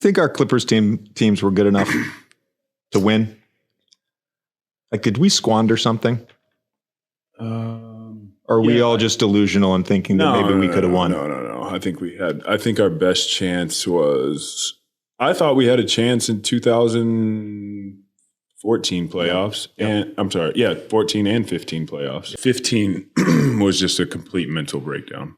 Think our Clippers teams were good enough to win? Like, did we squander something? Or are we all just delusional and thinking that maybe we could have won? No. I think our best chance was, I thought we had a chance in 2014 playoffs. And I'm sorry, 14 and 15 playoffs. 15 was just a complete mental breakdown.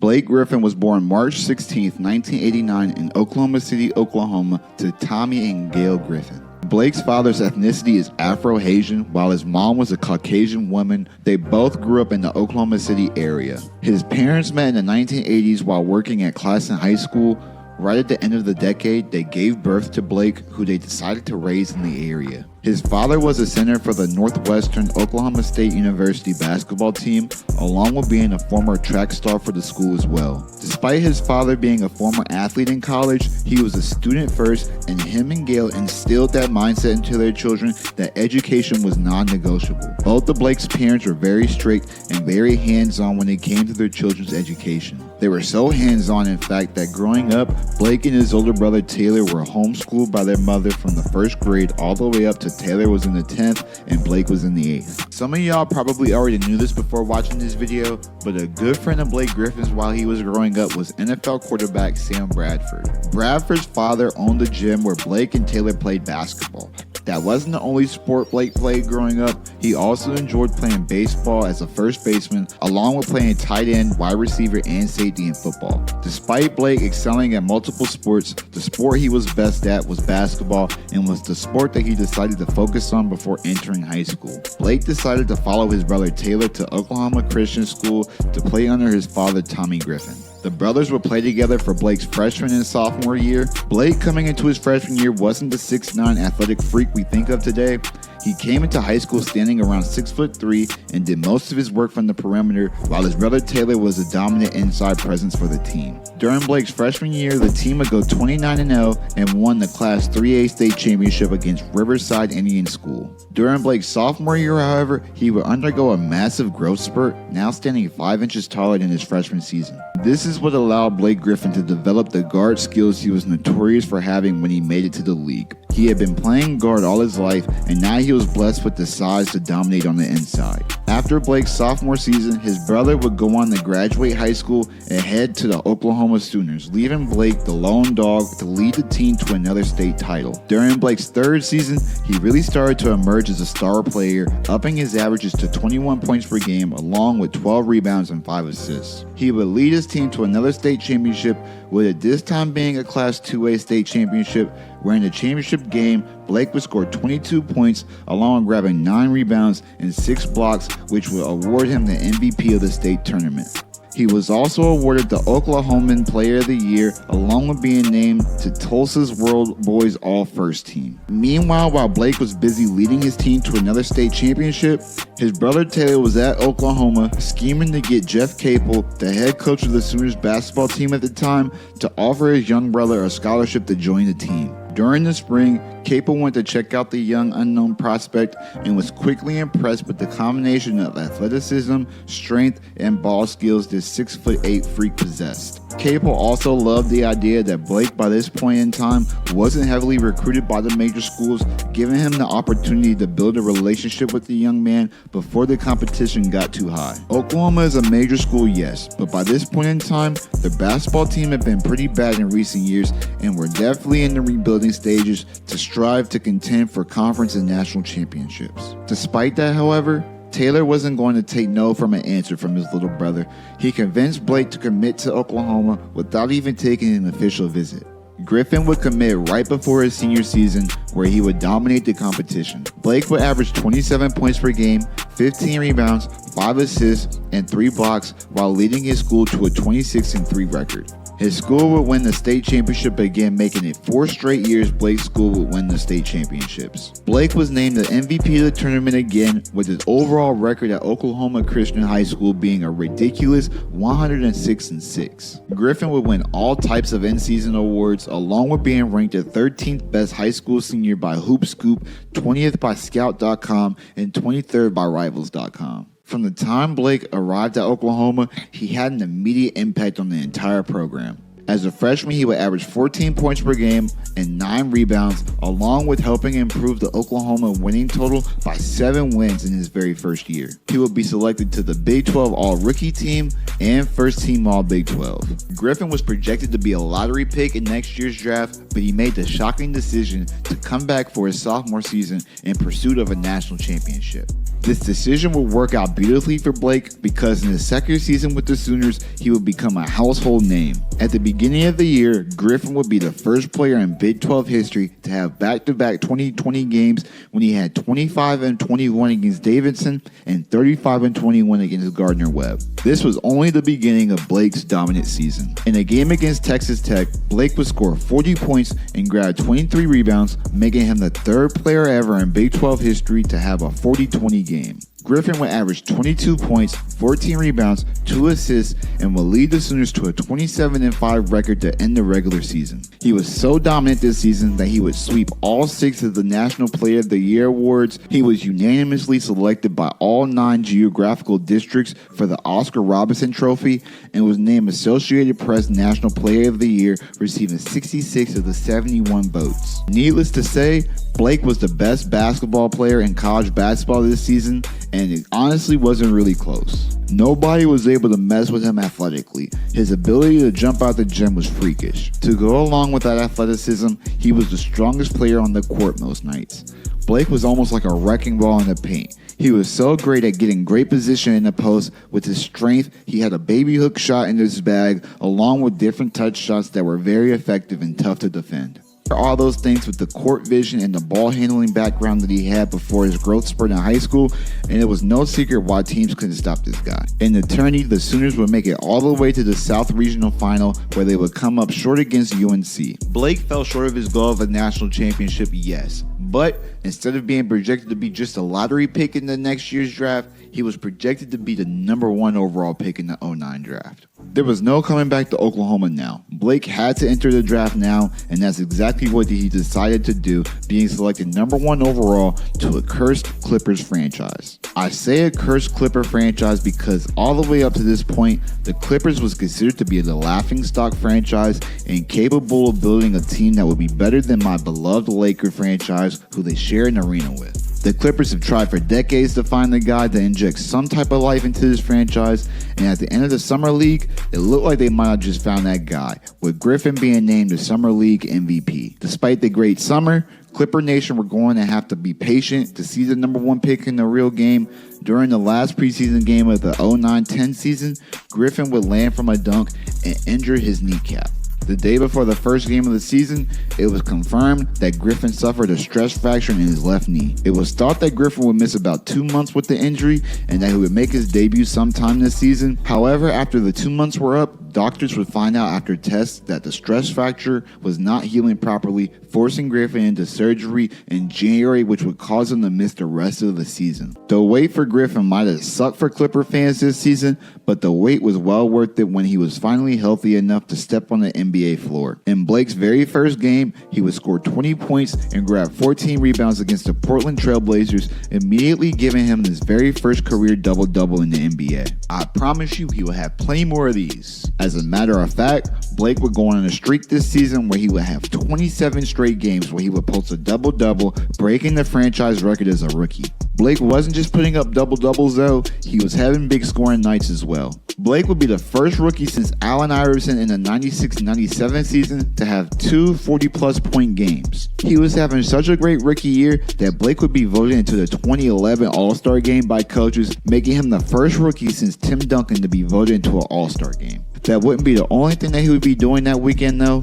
Blake Griffin was born March 16, 1989 in Oklahoma City, Oklahoma to Tommy and Gail Griffin. Blake's father's ethnicity is Afro-Haitian, while his mom was a Caucasian woman. They both grew up in the Oklahoma City area. His parents met in the 1980s while working at Classen High School. Right at the end of the decade, they gave birth to Blake, who they decided to raise in the area. His father was a center for the Northwestern Oklahoma State University basketball team, along with being a former track star for the school as well. Despite his father being a former athlete in college, he was a student first, and him and Gail instilled that mindset into their children that education was non-negotiable. Both of Blake's parents were very strict and very hands-on when it came to their children's education. They were so hands-on, in fact, that growing up, Blake and his older brother Taylor were homeschooled by their mother from the first grade all the way up to Taylor was in the 10th and Blake was in the 8th. Some of y'all probably already knew this before watching this video, but a good friend of Blake Griffin's while he was growing up was NFL quarterback Sam Bradford. Bradford's father owned the gym where Blake and Taylor played basketball. That wasn't the only sport Blake played growing up. He also enjoyed playing baseball as a first baseman, along with playing tight end, wide receiver, and safety in football. Despite Blake excelling at multiple sports, the sport he was best at was basketball and was the sport that he decided to focus on before entering high school. Blake decided to follow his brother Taylor to Oklahoma Christian School to play under his father Tommy Griffin. The brothers would play together for Blake's freshman and sophomore year. Blake, coming into his freshman year, wasn't the 6'9" athletic freak we think of today. He came into high school standing around 6'3" and did most of his work from the perimeter, while his brother Taylor was a dominant inside presence for the team. During Blake's freshman year, the team would go 29-0 and won the Class 3A state championship against Riverside Indian School. During Blake's sophomore year, however, he would undergo a massive growth spurt, now standing 5 inches taller than his freshman season. This is what allowed Blake Griffin to develop the guard skills he was notorious for having when he made it to the league. He had been playing guard all his life, and now he was blessed with the size to dominate on the inside. After Blake's sophomore season, his brother would go on to graduate high school and head to the Oklahoma Sooners, leaving Blake the lone dog to lead the team to another state title. During Blake's third season, he really started to emerge as a star player, upping his averages to 21 points per game along with 12 rebounds and 5 assists. He would lead his team to another state championship, with it this time being a Class 2A state championship, where in the championship game, Blake would score 22 points along with grabbing 9 rebounds and 6 blocks, which would award him the MVP of the state tournament. He was also awarded the Oklahoman Player of the Year, along with being named to Tulsa's World Boys All-First Team. Meanwhile, while Blake was busy leading his team to another state championship, his brother Taylor was at Oklahoma scheming to get Jeff Capel, the head coach of the Sooners basketball team at the time, to offer his young brother a scholarship to join the team. During the spring, Capel went to check out the young unknown prospect and was quickly impressed with the combination of athleticism, strength, and ball skills this 6'8" freak possessed. Capel also loved the idea that Blake, by this point in time, wasn't heavily recruited by the major schools, giving him the opportunity to build a relationship with the young man before the competition got too high. Oklahoma is a major school, yes, but by this point in time, the basketball team had been pretty bad in recent years and were definitely in the rebuilding stages to strive to contend for conference and national championships. Despite that, however, Taylor wasn't going to take no from an answer from his little brother. He convinced Blake to commit to Oklahoma without even taking an official visit. Griffin would commit right before his senior season, where he would dominate the competition. Blake would average 27 points per game, 15 rebounds, 5 assists, and 3 blocks, while leading his school to a 26-3 record. His school would win the state championship again, making it 4 straight years Blake's school would win the state championships. Blake was named the MVP of the tournament again, with his overall record at Oklahoma Christian High School being a ridiculous 106-6. Griffin would win all types of in-season awards, along with being ranked the 13th best high school senior by Hoop Scoop, 20th by Scout.com, and 23rd by Rivals.com. From the time Blake arrived at Oklahoma, he had an immediate impact on the entire program. As a freshman, he would average 14 points per game and 9 rebounds, along with helping improve the Oklahoma winning total by 7 wins in his very first year. He would be selected to the Big 12 All-Rookie Team and First Team All-Big 12. Griffin was projected to be a lottery pick in next year's draft, but he made the shocking decision to come back for his sophomore season in pursuit of a national championship. This decision would work out beautifully for Blake because in his second season with the Sooners, he would become a household name. At the beginning of the year, Griffin would be the first player in Big 12 history to have back-to-back 2020 games when he had 25 and 21 against Davidson and 35 and 21 against Gardner-Webb. This was only the beginning of Blake's dominant season. In a game against Texas Tech, Blake would score 40 points and grab 23 rebounds, making him the third player ever in Big 12 history to have a 40-20 game. Griffin would average 22 points, 14 rebounds, 2 assists, and would lead the Sooners to a 27-5 record to end the regular season. He was so dominant this season that he would sweep all 6 of the National Player of the Year awards. He was unanimously selected by all 9 geographical districts for the Oscar Robertson Trophy and was named Associated Press National Player of the Year, receiving 66 of the 71 votes. Needless to say, Blake was the best basketball player in college basketball this season, and it honestly wasn't really close. Nobody was able to mess with him athletically. His ability to jump out the gym was freakish. To go along with that athleticism, he was the strongest player on the court most nights. Blake was almost like a wrecking ball in the paint. He was so great at getting great position in the post. With his strength, he had a baby hook shot in his bag, along with different touch shots that were very effective and tough to defend. All those things with the court vision and the ball handling background that he had before his growth spurt in high school, and it was no secret why teams couldn't stop this guy. In the tourney, the Sooners would make it all the way to the South Regional Final, where they would come up short against UNC. Blake fell short of his goal of a national championship, yes, but instead of being projected to be just a lottery pick in the next year's draft, he was projected to be the number 1 overall pick in the 2009 draft. There was no coming back to Oklahoma now. Blake had to enter the draft now, and that's exactly what he decided to do, being selected number 1 overall to a cursed Clippers franchise. I say a cursed Clipper franchise because all the way up to this point, the Clippers was considered to be the laughingstock franchise and capable of building a team that would be better than my beloved Laker franchise, who they share an arena with. The Clippers have tried for decades to find the guy to inject some type of life into this franchise, and at the end of the Summer League, it looked like they might have just found that guy, with Griffin being named the Summer League MVP. Despite the great summer, Clipper Nation were going to have to be patient to see the number 1 pick in the real game. During the last preseason game of the 09-10 season, Griffin would land from a dunk and injure his kneecap. The day before the first game of the season, it was confirmed that Griffin suffered a stress fracture in his left knee. It was thought that Griffin would miss about 2 months with the injury and that he would make his debut sometime this season. However, after the 2 months were up, doctors would find out after tests that the stress fracture was not healing properly, forcing Griffin into surgery in January, which would cause him to miss the rest of the season. The wait for Griffin might have sucked for Clipper fans this season, but the wait was well worth it when he was finally healthy enough to step on the NBA floor. In Blake's very first game, he would score 20 points and grab 14 rebounds against the Portland Trail Blazers, immediately giving him his very first career double-double in the NBA. I promise you he will have plenty more of these. As a matter of fact, Blake would go on a streak this season where he would have 27 straight games where he would post a double-double, breaking the franchise record as a rookie. Blake wasn't just putting up double-doubles though, he was having big scoring nights as well. Blake would be the first rookie since Allen Iverson in the 96-97 season to have 2 40-plus point games. He was having such a great rookie year that Blake would be voted into the 2011 All-Star game by coaches, making him the first rookie since Tim Duncan to be voted into an All-Star game. That wouldn't be the only thing that he would be doing that weekend though.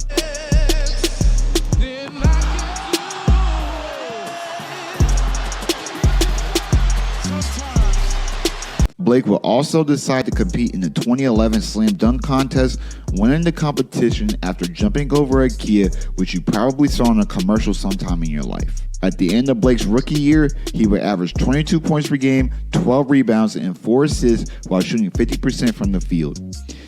Blake will also decide to compete in the 2011 Slam Dunk Contest, winning the competition after jumping over a Kia, which you probably saw in a commercial sometime in your life. At the end of Blake's rookie year, he would average 22 points per game, 12 rebounds, and 4 assists while shooting 50% from the field.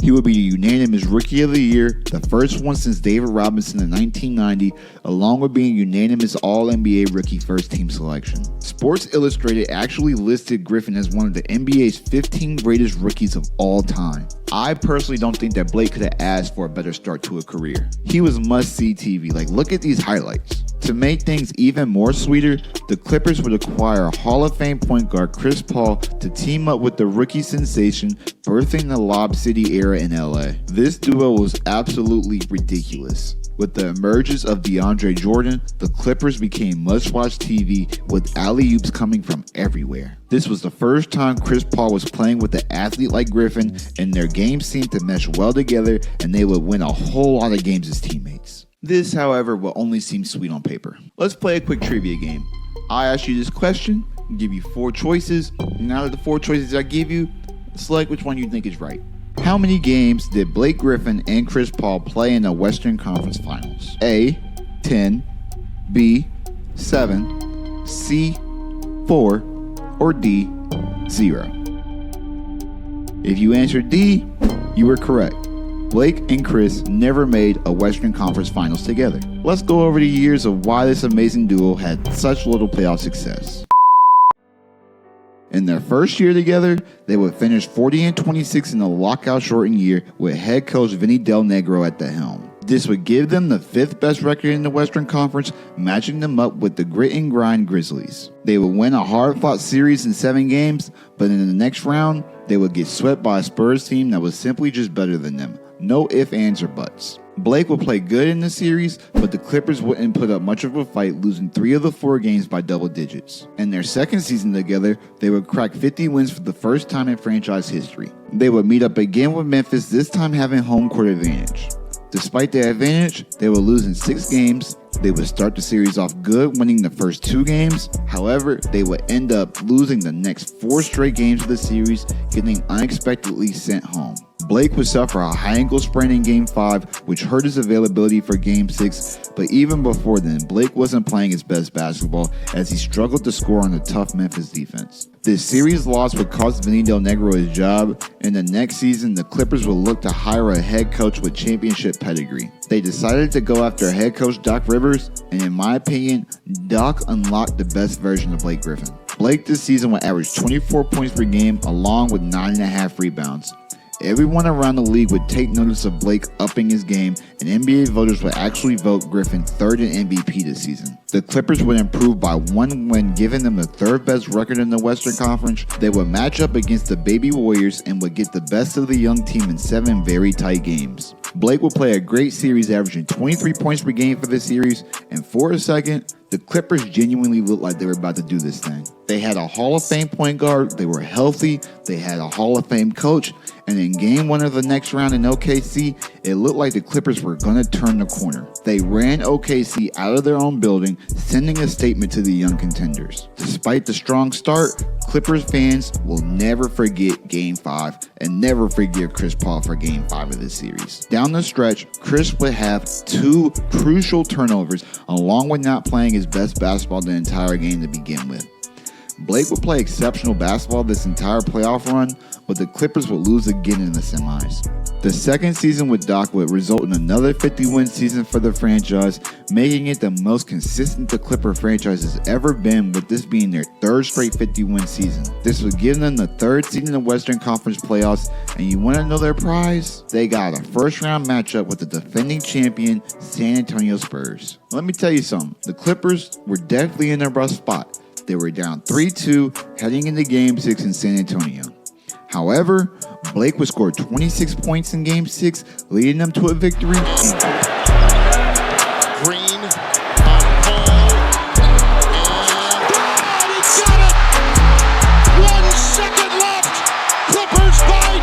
He would be the unanimous Rookie of the Year, the first one since David Robinson in 1990, along with being unanimous All-NBA Rookie First Team selection. Sports Illustrated actually listed Griffin as one of the NBA's 15 greatest rookies of all time. I personally don't think that Blake could have asked for a better start to a career. He was must-see TV. Look at these highlights. To make things even more sweeter, the Clippers would acquire Hall of Fame point guard Chris Paul to team up with the rookie sensation, birthing the Lob City era in LA. This duo was absolutely ridiculous. With the emergence of DeAndre Jordan, the Clippers became must-watch TV with alley-oops coming from everywhere. This was the first time Chris Paul was playing with an athlete like Griffin, and their games seemed to mesh well together, and they would win a whole lot of games as teammates. This, however, will only seem sweet on paper. Let's play a quick trivia game. I ask you this question, give you 4 choices, and out of the 4 choices I give you, select which one you think is right. How many games did Blake Griffin and Chris Paul play in the Western Conference Finals? A, 10, B, 7, C, 4, or D, 0? If you answered D, you were correct. Blake and Chris never made a Western Conference Finals together. Let's go over the years of why this amazing duo had such little playoff success. In their first year together, they would finish 40-26 in the lockout-shortened year with head coach Vinny Del Negro at the helm. This would give them the 5th best record in the Western Conference, matching them up with the grit and grind Grizzlies. They would win a hard-fought series in 7 games, but in the next round, they would get swept by a Spurs team that was simply just better than them. No ifs, ands, or buts. Blake would play good in the series, but the Clippers wouldn't put up much of a fight, losing 3 of the 4 games by double digits. In their second season together, they would crack 50 wins for the first time in franchise history. They would meet up again with Memphis, this time having home court advantage. Despite their advantage, they would lose in 6 games. They would start the series off good, winning the first 2 games. However, they would end up losing the next 4 straight games of the series, getting unexpectedly sent home. Blake would suffer a high ankle sprain in Game 5, which hurt his availability for Game 6, but even before then, Blake wasn't playing his best basketball as he struggled to score on the tough Memphis defense. This series loss would cost Vinny Del Negro his job, and the next season, the Clippers would look to hire a head coach with championship pedigree. They decided to go after head coach Doc Rivers, and in my opinion, Doc unlocked the best version of Blake Griffin. Blake this season would average 24 points per game along with 9.5 rebounds. Everyone around the league would take notice of Blake upping his game, and NBA voters would actually vote Griffin 3rd in MVP this season. The Clippers would improve by 1 win, giving them the 3rd best record in the Western Conference. They would match up against the Baby Warriors and would get the best of the young team in 7 very tight games. Blake would play a great series, averaging 23 points per game for the series, and for a second, the Clippers genuinely looked like they were about to do this thing. They had a Hall of Fame point guard, they were healthy, they had a Hall of Fame coach, and in Game 1 of the next round in OKC, it looked like the Clippers were going to turn the corner. They ran OKC out of their own building, sending a statement to the young contenders. Despite the strong start, Clippers fans will never forget Game 5 and never forgive Chris Paul for Game 5 of this series. Down the stretch, Chris would have 2 crucial turnovers, along with not playing his best basketball the entire game to begin with. Blake would play exceptional basketball this entire playoff run, but the Clippers would lose again in the semis. The second season with Doc would result in another 50-win season for the franchise, making it the most consistent the Clipper franchise has ever been, with this being their 3rd straight 50-win season. This would give them the 3rd seed in the Western Conference playoffs, and you want to know their prize? They got a first-round matchup with the defending champion San Antonio Spurs. Let me tell you something, the Clippers were definitely in a rough spot. They were down 3-2 heading into Game 6 in San Antonio. However, Blake would score 26 points in Game 6, leading them to a victory. Green on Paul, and he got it! 1 second left! Clippers by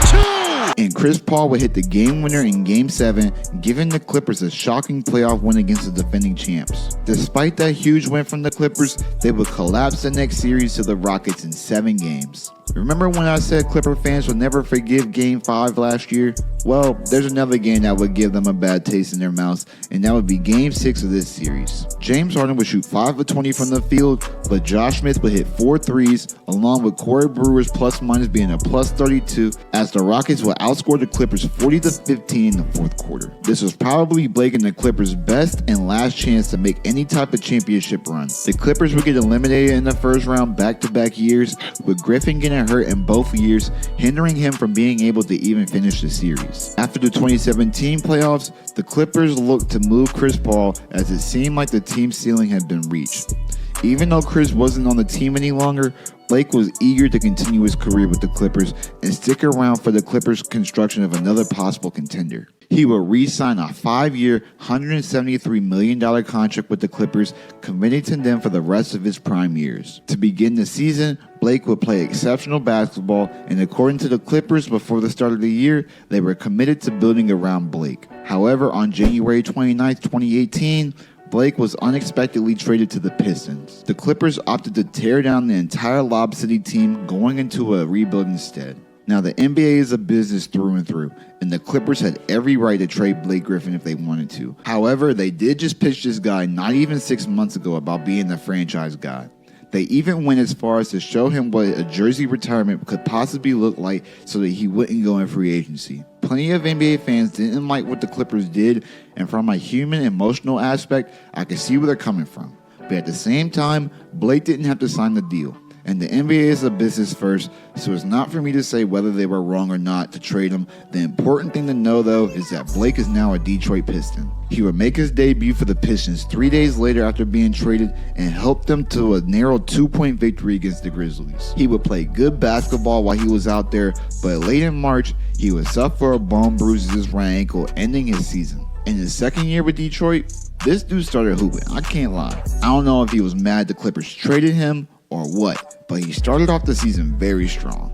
2! And Chris Paul would hit the game winner in Game 7, giving the Clippers a shocking playoff win against the defending champs. Despite that huge win from the Clippers, they would collapse the next series to the Rockets in 7 games. Remember when I said Clipper fans would never forgive Game 5 last year? Well, there's another game that would give them a bad taste in their mouths, and that would be Game 6 of this series. James Harden would shoot 5 of 20 from the field, but Josh Smith would hit 4 threes, along with Corey Brewer's plus-minus being a plus 32, as the Rockets would outscore the Clippers 40-15 in the fourth quarter. This was probably Blake and the Clippers' best and last chance to make any type of championship run. The Clippers would get eliminated in the first round back-to-back years, with Griffin getting hurt in both years, hindering him from being able to even finish the series. After the 2017 playoffs, the Clippers looked to move Chris Paul as it seemed like the team's ceiling had been reached. Even though Chris wasn't on the team any longer, Blake was eager to continue his career with the Clippers and stick around for the Clippers' construction of another possible contender. He would re-sign a 5-year, $173 million contract with the Clippers, committing to them for the rest of his prime years. To begin the season, Blake would play exceptional basketball, and according to the Clippers before the start of the year, they were committed to building around Blake. However, on January 29, 2018, Blake was unexpectedly traded to the Pistons. The Clippers opted to tear down the entire Lob City team, going into a rebuild instead. Now, the NBA is a business through and through, and the Clippers had every right to trade Blake Griffin if they wanted to. However, they did just pitch this guy not even 6 months ago about being the franchise guy. They even went as far as to show him what a jersey retirement could possibly look like so that he wouldn't go in free agency. Plenty of NBA fans didn't like what the Clippers did, and from a human emotional aspect, I could see where they're coming from. But at the same time, Blake didn't have to sign the deal. And the NBA is a business first, so it's not for me to say whether they were wrong or not to trade him. The important thing to know, though, is that Blake is now a Detroit Piston. He would make his debut for the Pistons 3 days later after being traded and helped them to a narrow 2-point victory against the Grizzlies. He would play good basketball while he was out there, but late in March, he would suffer a bone bruise in his right ankle, ending his season. In his second year with Detroit, this dude started hooping. I can't lie. I don't know if he was mad the Clippers traded him or what, but he started off the season very strong.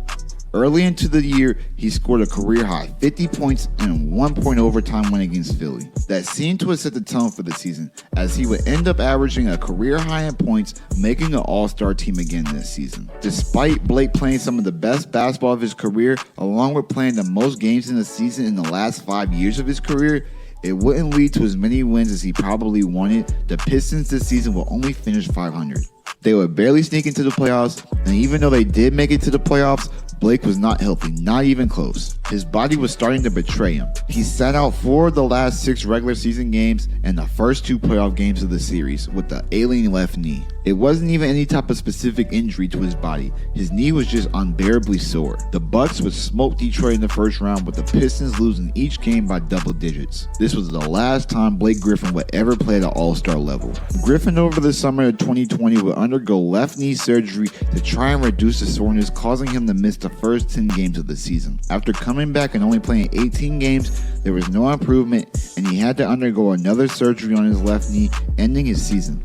Early into the year, he scored a career-high 50 points in a 1-point overtime win against Philly. That seemed to have set the tone for the season, as he would end up averaging a career-high in points, making an all-star team again this season. Despite Blake playing some of the best basketball of his career, along with playing the most games in the season in the last 5 years of his career, it wouldn't lead to as many wins as he probably wanted. The Pistons this season will only finish 500. They would barely sneak into the playoffs, and even though they did make it to the playoffs, Blake was not healthy, not even close. His body was starting to betray him. He sat out 4 of the last 6 regular season games and the first 2 playoff games of the series with the ailing left knee. It wasn't even any type of specific injury to his body. His knee was just unbearably sore. The Bucks would smoke Detroit in the first round, with the Pistons losing each game by double digits. This was the last time Blake Griffin would ever play at an all-star level. Griffin over the summer of 2020 would undergo left knee surgery to try and reduce the soreness, causing him to miss the first 10 games of the season. After coming back and only playing 18 games, there was no improvement, and he had to undergo another surgery on his left knee, ending his season.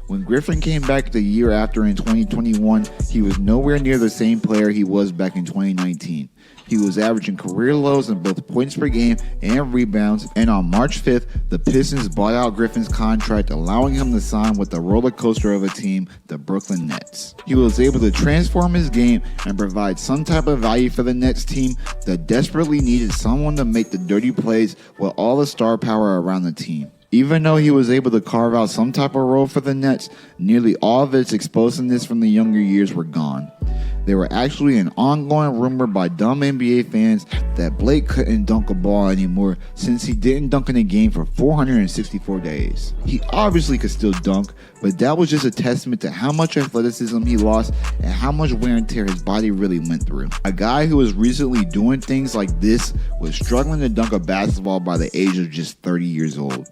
When Griffin came back the year after in 2021, he was nowhere near the same player he was back in 2019. He was averaging career lows in both points per game and rebounds, and on March 5th, the Pistons bought out Griffin's contract, allowing him to sign with the roller coaster of a team, the Brooklyn Nets. He was able to transform his game and provide some type of value for the Nets team that desperately needed someone to make the dirty plays with all the star power around the team. Even though he was able to carve out some type of role for the Nets, nearly all of its explosiveness from the younger years were gone. There were actually an ongoing rumor by dumb NBA fans that Blake couldn't dunk a ball anymore since he didn't dunk in a game for 464 days. He obviously could still dunk, but that was just a testament to how much athleticism he lost and how much wear and tear his body really went through. A guy who was recently doing things like this was struggling to dunk a basketball by the age of just 30 years old.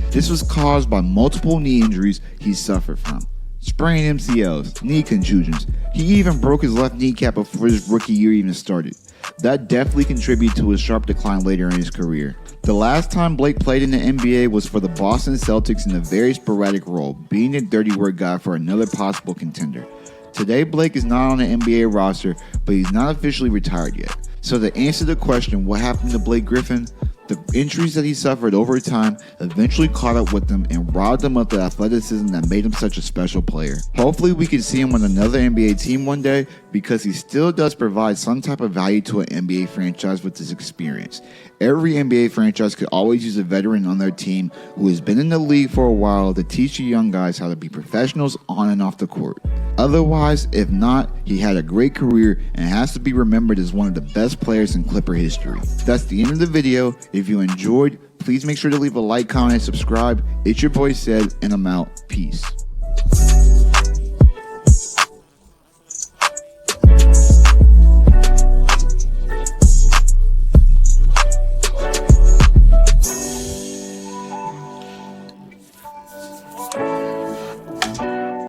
This was caused by multiple knee injuries he suffered from. Sprained MCLs, knee contusions. He even broke his left kneecap before his rookie year even started. That definitely contributed to his sharp decline later in his career. The last time Blake played in the NBA was for the Boston Celtics in a very sporadic role, being a dirty work guy for another possible contender. Today, Blake is not on the NBA roster, but he's not officially retired yet. So to answer the question, what happened to Blake Griffin? The injuries that he suffered over time eventually caught up with him and robbed him of the athleticism that made him such a special player. Hopefully we can see him on another NBA team one day, because he still does provide some type of value to an NBA franchise with his experience. Every NBA franchise could always use a veteran on their team who has been in the league for a while to teach the young guys how to be professionals on and off the court. Otherwise, if not, he had a great career and has to be remembered as one of the best players in Clipper history. That's the end of the video. If you enjoyed, please make sure to leave a like, comment, and subscribe. It's your boy Sed, and I'm out. Peace.